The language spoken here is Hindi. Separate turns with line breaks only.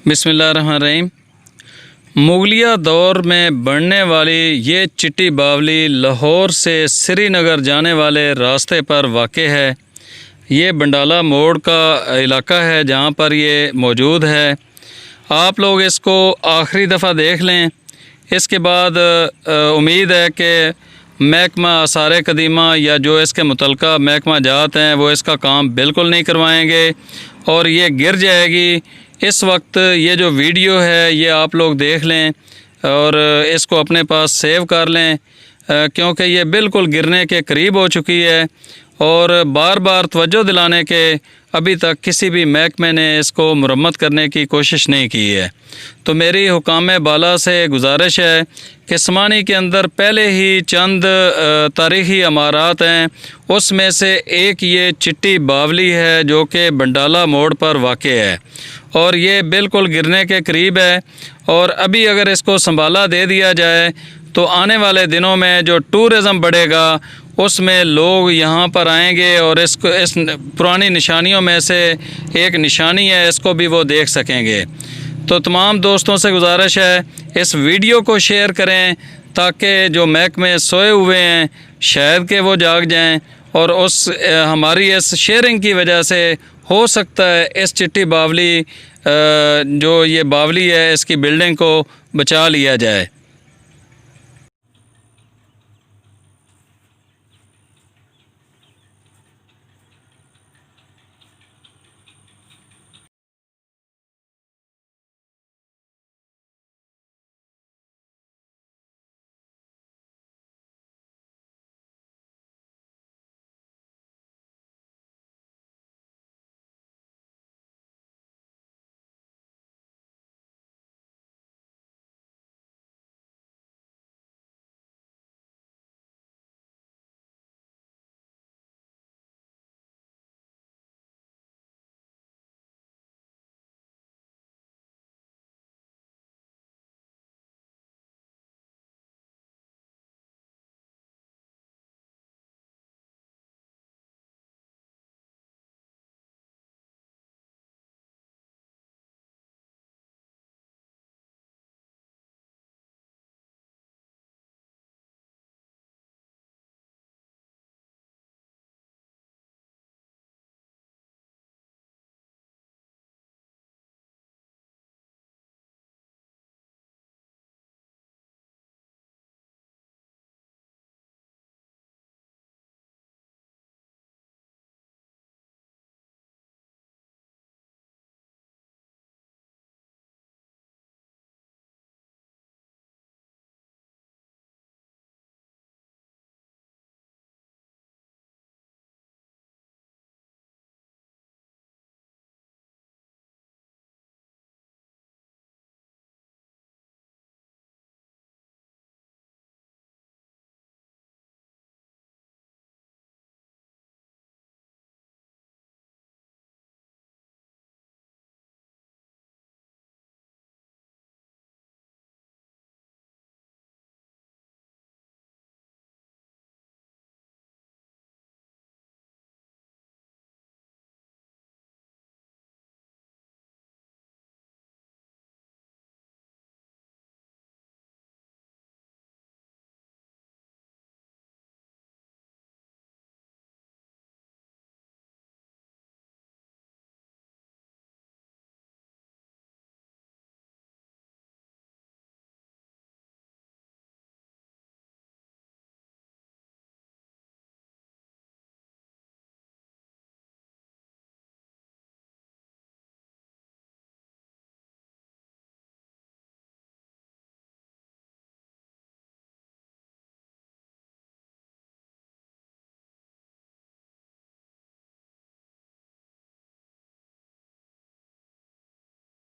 बिस्मिल्लाहिर्रहमानिर्रहीम। मुगलिया दौर में बनने वाली ये चिट्टी बावली लाहौर से श्रीनगर जाने वाले रास्ते पर वाक़े है। ये बंडाला मोड़ का इलाका है जहाँ पर ये मौजूद है। आप लोग इसको आखिरी दफ़ा देख लें। इसके बाद उम्मीद है कि महकमा आसार कदीमा या जो इसके मुतलका महकमा जात हैं वो इसका काम बिल्कुल नहीं करवाएंगे और ये गिर जाएगी। इस वक्त ये जो वीडियो है ये आप लोग देख लें और इसको अपने पास सेव कर लें क्योंकि ये बिल्कुल गिरने के करीब हो चुकी है और बार बार तवज्जो दिलाने के अभी तक किसी भी महकमे ने इसको मुरम्मत करने की कोशिश नहीं की है। तो मेरी हुकाम बाला से गुजारिश है कि समानी के अंदर पहले ही चंद तारीख़ी इमारत हैं, उसमें से एक ये चिट्टी बावली है जो कि बंडाला मोड़ पर वाक़े है और ये बिल्कुल गिरने के करीब है। और अभी अगर इसको संभाला दे दिया जाए तो आने वाले दिनों में जो टूरिज़म बढ़ेगा उसमें लोग यहाँ पर आएंगे और इस पुरानी निशानियों में से एक निशानी है, इसको भी वो देख सकेंगे। तो तमाम दोस्तों से गुजारिश है इस वीडियो को शेयर करें ताकि जो महकमे सोए हुए हैं शायद कि वो जाग जाएं और उस हमारी इस शेयरिंग की वजह से हो सकता है इस चिट्टी बावली जो ये बावली है इसकी बिल्डिंग को बचा लिया जाए।